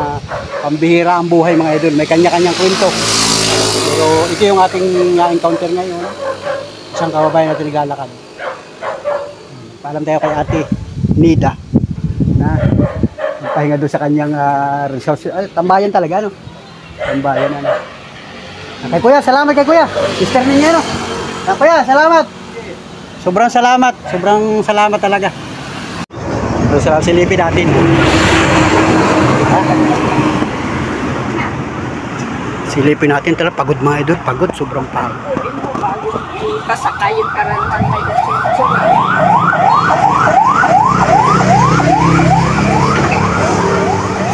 pambihira ang buhay mga idol. May kanya-kanyang kwento. Pero ito yung ating encounter ngayon. Isang kababayan natin naglalakad. Paalam tayo kay ate Nida. Na magpahinga doon sa kanyang resource. Tambayan talaga, no? Tambayan, ano? Kay kuya, salamat kay kuya. Sister ninyo, no? Kuya, salamat. Sobrang salamat talaga. So, silipin natin. Silipin natin talaga. Pagod mga idol. Pagod. Sobrang pagod. Kasakayin ka rin ng may gasito.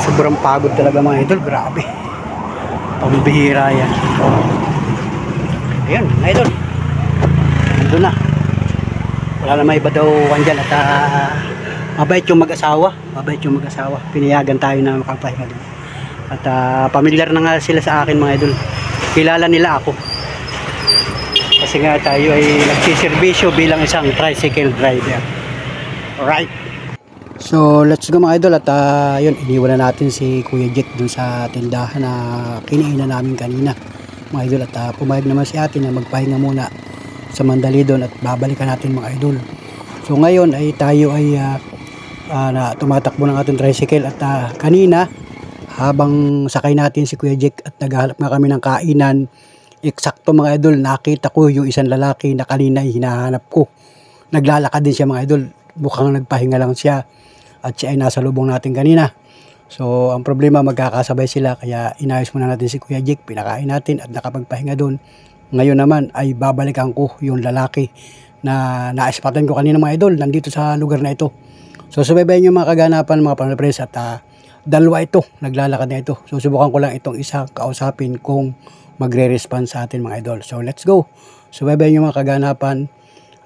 Sobrang pagod talaga mga idol. Grabe. Pambihira yan. Ayun, mga idol. Nandun na. Wala na may iba daw andyan at mabait yung mag-asawa. Pinayagan tayo na makapahinga doon. At pamilyar na nga sila sa akin mga idol. Kilala nila ako. Kasi nga tayo ay nagsiservisyo bilang isang tricycle driver. Alright. So let's go mga idol. At yun, iniwan na natin si Kuya Jake dun sa tindahan na kiniinan namin kanina. Mga idol, at pumayag naman si ate na magpahinga muna sa Mandali doon at babalikan natin mga idol. So ngayon ay tayo ay na tumatakbo ng ating tricycle at kanina habang sakay natin si Kuya Jake at naghahanap nga kami ng kainan, eksakto mga idol, nakita ko yung isang lalaki na kanina ay hinahanap ko. Naglalakad din siya mga idol, mukhang nagpahinga lang siya at siya ay nasa lubong natin kanina. So ang problema, magkakasabay sila, kaya inayos muna natin si Kuya Jake, pinakain natin at nakapagpahinga doon. Ngayon naman ay babalikan ko yung lalaki na naispatan ko kanina mga idol, nandito sa lugar na ito. So subaybayan yung mga kaganapan mga panalapres at dalawa ito, naglalakad na ito. So subukan ko lang itong isa kausapin kung magre-respond sa atin mga idol. So let's go. Subaybayan yung mga kaganapan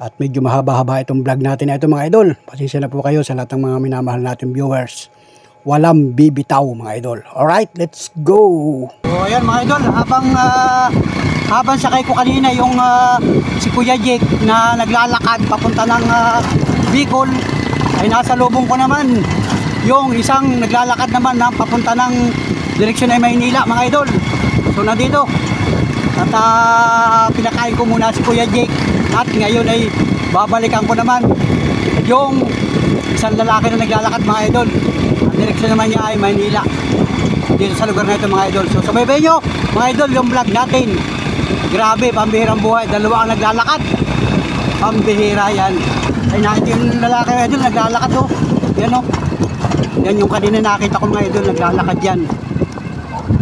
at medyo mahaba-haba itong vlog natin na ito mga idol. Pasensya na po kayo sa lahat ng mga minamahal natin viewers. Walang bibitaw mga idol. Alright, let's go. So ayan mga idol, habang sakay ko kanina yung si Kuya Jake na naglalakad papunta ng Bicol, ay nasa lubong ko naman yung isang naglalakad naman na papunta ng direksyon ay Maynila mga idol. So nandito at pinakain ko muna si Kuya Jake at ngayon ay babalikan ko naman yung isang lalaki na naglalakad mga idol. Ang direksyon naman niya ay Maynila, dito sa lugar na ito mga idol. So sabaybay nyo mga idol yung vlog natin. Grabe, pambihirang buhay. Dalawa ang naglalakad. Pambihira yan. Ay nakita yung lalaki na dyan, naglalakad oh. Yan oh. Yan yung kanina nakita ko mga idol, naglalakad yan.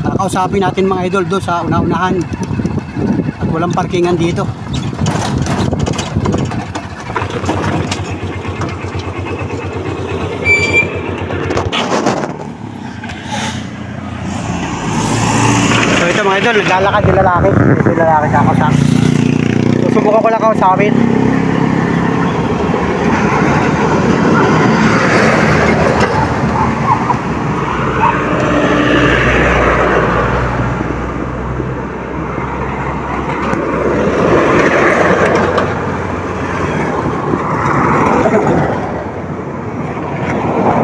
Kakausapin natin mga idol doon sa una-unahan. At walang parkingan dito. So ito mga idol, naglalakad yung lalaki. Ito yung lalaki kakausapin. Susubukan ko lang kausapin.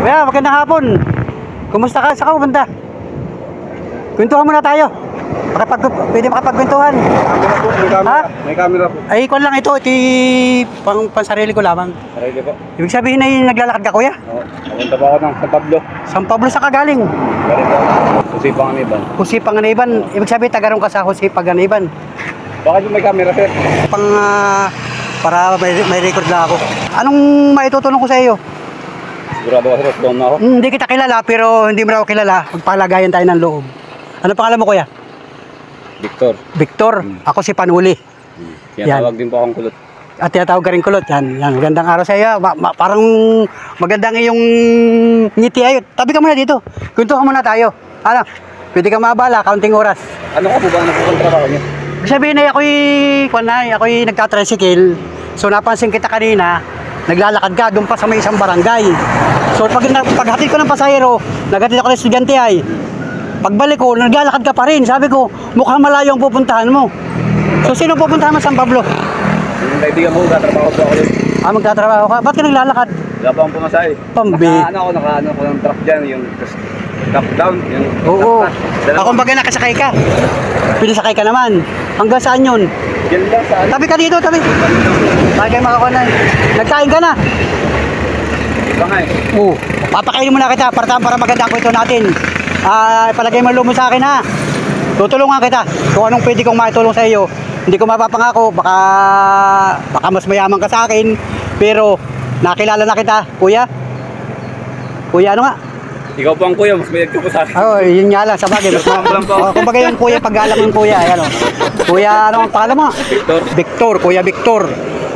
Kuya, magandang hapon. Kumusta ka? Saan ka pupunta? Kwentuhan muna tayo. Pwede makapagkwentuhan. May camera, Ha? may camera po. Ay, kung lang ito pansarili ko lamang. Sarili po. Ibig sabihin ay naglalakad ka, kuya? Oo. Napunta pa ako ng San Pablo. San Pablo sa kagaling. Galing Jose Panganiban. Jose Panganiban. Ibig sabihin, tagarong ka sa Jose Panganiban. Bakit yung may camera, sir? Para may record na ako. Anong maitutulong ko sa iyo? Sigurado ka, sir. Doon na ako. Hindi kita kilala, pero hindi mo na ako kilala. Magpalagayan tayo ng loob. Ano pangalan mo, kuya? Victor. Victor. Ako si Panuli. Yan. Tawag din po akong kulot. At tinatawag ka rin kulot. Yan. Magandang araw sa iyo. Parang magandang iyong ngiti ay. Tabi ka muna dito. Kwentuhan muna tayo. Ano? Pwede kang mabala, kaunting oras. Ano ka po ba? Napukontra ka niya? Sabihin ay ako'y nagtatricycle. So napansin kita kanina, naglalakad ka doon pa sa may isang barangay. So paghatid ko ng pasahero, naghatid ako ng estudyante ay. Pagbalik ko, naglalakad ka pa rin. Sabi ko, mukhang malayo ang pupuntahan mo. So sino pupuntahan mo sa San Pablo? Yung kaibigan mo, tatrabaho po ako yun. Magtatrabaho ka? Ba't ka naglalakad? Wala pa akong pumasay. Naka-ano ko ng truck dyan, yung top down, yung Oo. top. Ako baga nakasakay ka. Pinasakay ka naman. Hanggang saan yun? Yan lang saan? Tabi ka dito, tabi. Tabi kayo makakunan. Nagkain ka na? Iba nga eh. Oo. Papakainin mo na kita para maganda ang kwento natin. Palagay mo lumo sa akin ha. Tutulungan kita kung anong pwede kong maitulong sa iyo. Hindi ko mapapangako, baka mas mayaman ka sa akin. Pero nakilala na kita, kuya. Kuya ano nga? Ikaw po ang kuya, mas mayag ka po sa akin. Oh, yun nga lang sa bagay. Kung bagay yung kuya, pag-alam yung kuya, ayan o. Kuya, ano ang pangalan mo? Victor. Victor, Kuya Victor.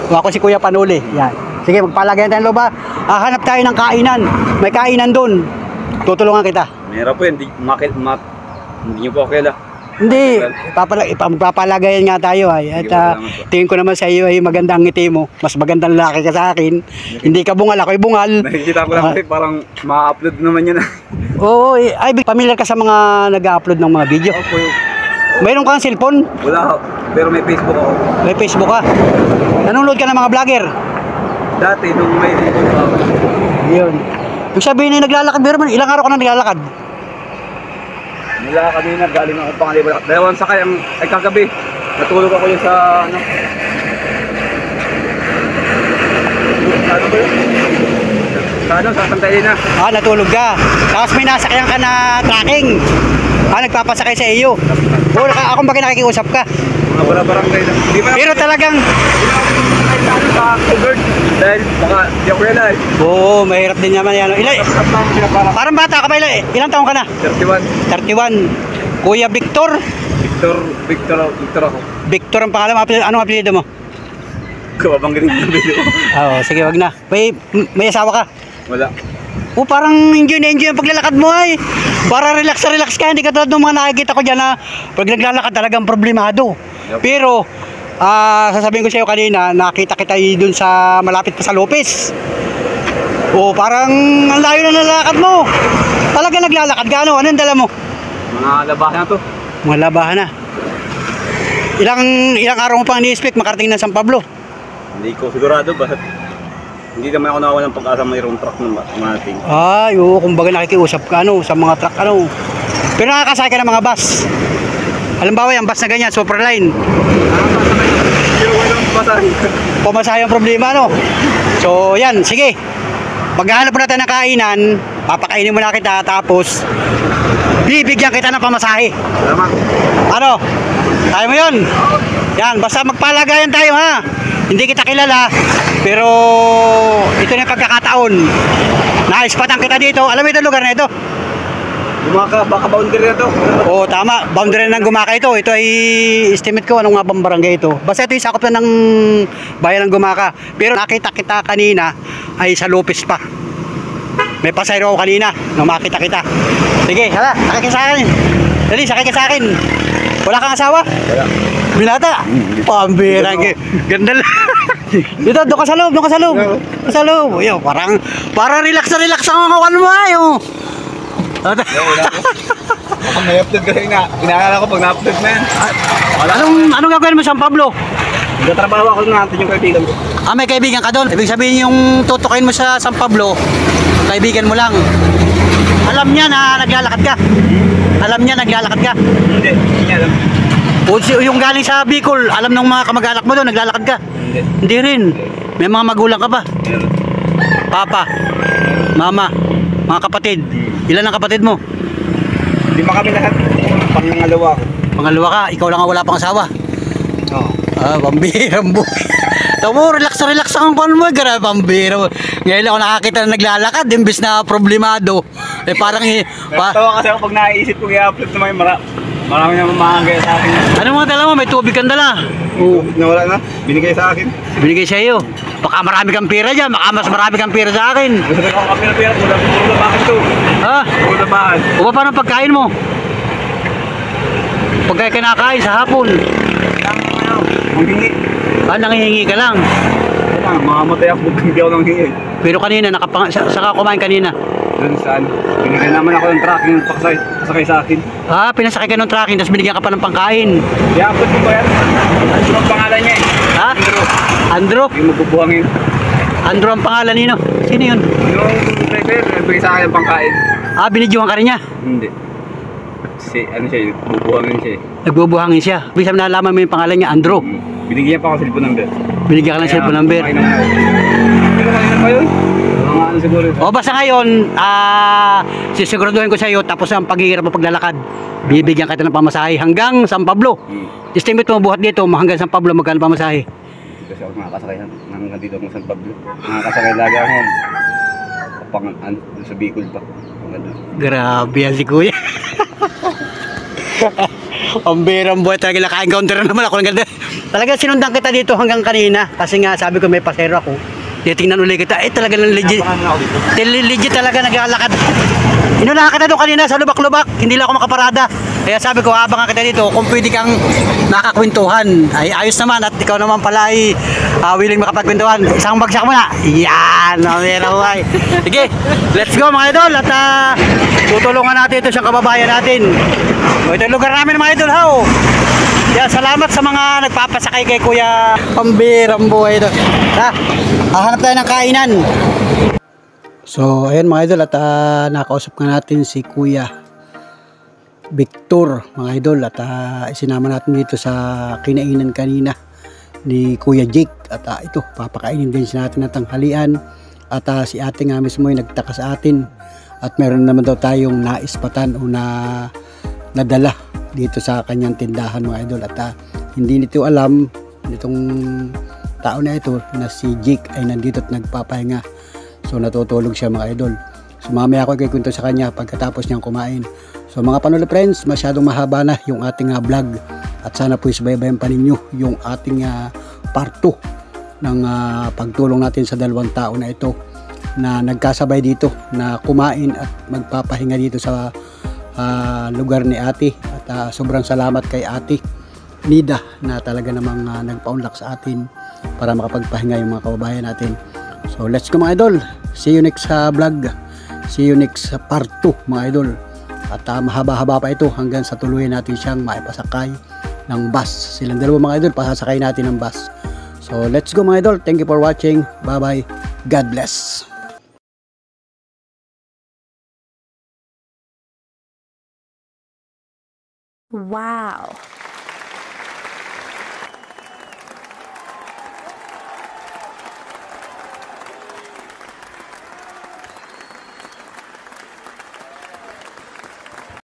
Ako si Kuya Panuli. Yan. Sige, magpalagayan tayo loob ha. Hanap tayo ng kainan. May kainan dun. Tutulungan kita. Mahirap po yun, hindi nyo po ako kaya. Hindi, magpapalagayan nga tayo ay. At tingin ko naman sa iyo ay magandang ngiti mo. Mas magandang lalaki ka sa akin. Hindi ka bungal, ako'y bungal. Nakikita ko lang kasi parang ma-upload naman yun. Oo, ay familiar ka sa mga nag-upload ng mga video. Opo, Mayroon kang cellphone? wala, pero may Facebook ako. May Facebook ka? Nanonood ka ng mga vlogger? Dati, nung may Facebook pa ako. Yun. Yung sabihin na naglalakad, meron man, ilang araw ka na naglalakad? Mula kanina, galing ako Panganiban. Dalawang sakay ang kagabi. Natulog ako yun sa ano. Ano ba yun? Sa ano, sa Santa Elena. Natulog ka. Tapos may nasakyan ka na tracking. Nagpapasakay sa iyo. Oo, akong bagay nakikiusap ka. Mga barangay na. Di ba? Pero talagang, Sa covered. Dahil baka di ako yun oo, mahirap din naman yan. Parang bata ka ba? Ilang taong ka na? 31. 31. Kuya Victor. Victor ako. Victor ang pangalan. Anong apelyido mo? Kababanggitin yung video. Oo, sige, wag na. May asawa ka? Wala. Parang enjoy na enjoy ang paglalakad mo ay. Para relax ka. Hindi ka tulad ng mga nakikita ko dyan na pag naglalakad talagang problemado. Yep. Pero, sasabihin ko sa iyo kanina, nakita kita dun sa malapit pa sa Lopez. Parang ang layo na nalakad mo. Talaga naglalakad ka, ano? Anong dala mo? Mga labahan na to. Mga labahan na. Ilang araw mo pang ni-expect makarating na San Pablo? Hindi ko sigurado ba? Hindi naman ako nawalan ng pag-asa mayroong truck na mating. Ay, oo, kumbaga nakikiusap ka sa mga truck Pero nakakasakay ka ng mga bus. Halimbawa yung bus na ganyan, Superline. Pero walang basahin. Pumasahe ang problema, So, yan, sige. Maghahanap mo na tayo ng kainan, papakainin mo na kita, tapos bibigyan kita ng pamasahe. Salamat. Ano? Kaya mo yun? Yan, basta magpalagayan tayo ha. Hindi kita kilala, pero ito na yung pagkakataon. Naispatan kita dito. Alam mo ito lugar na ito? Gumaka, baka boundary na to. Oo, tama. Boundary ng Gumaka ito. Ito ay estimate ko anong nga bang barangay ito. Basta ito yung sakop na ng bayan ng Gumaka. Pero nakita kita kanina ay sa Lopez pa. May pasayro ako kanina nung makita kita. Sige, hala, sakay ka sa akin. Dali, sakay ka sa akin. Wala kang asawa? Wala. Binata? Pambira. Ganda lang. Dito, doon ka sa loob, doon ka sa loob. Sa loob. Yo, parang relax na relax ang kawan mo ayo. Wala ko. Baka may upload kasi nga. Inaalala ko pag na-upload na yan. Anong gagawin mo sa San Pablo? Nagtatrabaho ako natin yung kaibigan ko. Ah, may kaibigan ka doon. Ibig sabihin yung tutukain mo sa San Pablo, kaibigan mo lang. Alam niya na naglalakad ka. Alam niya naglalakad ka. Hindi niya alam. O yung galing sa Bicol, alam ng mga kamag-anak mo doon, naglalakad ka. Hindi rin. May mga magulang ka ba? Meron. Papa, mama, mga kapatid. Ilan ang kapatid mo? Hindi pa kami lahat. Pangangalawa ako. Pangalawa ka, ikaw lang ang wala pang asawa. Oo. Ah, pambirang buhay. Tamo, relax ang kon mo. Grabe, pambira. Ngayon lang ako nakakita na naglalakad, imbis na problemado. Eh parang Tawa kasi ako pag naisip ko i-upload naman yung marami na mamahangay sa akin. ano mga dala mo? May tubig kang dala. Oo. Nawala na. Binigay sa akin. Binigay sa iyo. Baka marami kang pera dyan. Baka mas marami kang pera sa akin. Gusto na ako kami na pera. Puro labahan to. Ha? Puro labahan. O ba paano pagkain mo? Pagkain kinakain sa hapon. Ang hingi. Ah, nangihingi ka lang. Kaya makamatay ako pag hindi ako nang hingi. Pero kanina, saka kumain kanina. Doon saan? Binigyan naman ako ng tracking ng pasakay sa akin. Ah, pinasakay ka ng tracking, tapos binigyan ka pa ng pangkain. Kaya upload ko ba yan? Ano ang pangalan niya eh? Ha? Andrew? Yung magbubuhangin. Andrew ang pangalan nino. Sino yun? Yung driver, nagbigay sa akin ng pangkain. Ah, binidyuhan ka rin niya. Hindi. Ano siya, bubuhangin siya eh. Nagbubuhangin siya. Bisa na nalaman mo yung pangalan niya, Andrew. Binigyan pa ako cellphone number. Binigyan ka ng cellphone number. Pero kanina pa yun? Mga ano siguro ito. O basta ngayon, sisiguraduhin ko sa iyo, tapos ang paghihirap mo paglalakad, bibigyan kita ng pamasahe hanggang San Pablo. Estimate mo buhat dito, hanggang San Pablo, magkano pamasahe? Kasi ako nakakasakay hanggang dito ako sa Pablo. Nakakasakay lagi ako sa Bicol pa. Grabe yan si Kuya. Ang birang buhay talaga, naka-encounter na naman ako ng ganda. Talaga sinundan kita dito hanggang kanina kasi nga sabi ko may pasero ako. Titingnan ulit kita, talaga ng legit. Legit talaga naglalakad. Inunahan kita doon kanina sa lubak-lubak, hindi lang ako makaparada. Kaya sabi ko, habang kita dito, kung pwede kang nakakwentuhan, ay ayos naman at ikaw naman pala ay willing makapagkwentuhan. Isang bagsak mo na. Yan, meron ay. Sige, let's go mga idol at tutulungan natin ito siyang kababayan natin. So, ito yung lugar namin mga idol, how? Yeah, salamat sa mga nagpapasakay kay Kuya. Pambirang buhay ito. Hahanap tayo ng kainan. So, ayan mga idol at nakausap nga natin si Kuya Victor mga idol at isinama natin dito sa kinainan kanina ni Kuya Jake at ito, papakainin din siya natin ng tanghalian at si ate nga mismo yung nagtaka sa atin at meron naman daw tayong naispatan o nadala dito sa kanyang tindahan mga idol at hindi nito alam nitong tao na ito na si Jake ay nandito at nagpapahinga, so natutulog siya mga idol. So mamaya ako ikikwento sa kanya pagkatapos niyang kumain. So mga Panoli friends, masyadong mahaba na yung ating vlog at sana po subaybayan pa ninyo yung ating part 2 ng pagtulong natin sa dalawang tao na ito na nagkasabay dito na kumain at magpapahinga dito sa lugar ni ate at sobrang salamat kay ate Nida na talaga namang nagpaunlak sa atin para makapagpahinga yung mga kababayan natin. So let's go mga idol, see you next vlog, see you next part 2 mga idol at mahaba-haba pa ito hanggang sa tuluyan natin siyang maipasakay ng bus. Silang dalawa mga idol, pasasakay natin ng bus. So let's go mga idol, thank you for watching, bye bye, God bless. Wow.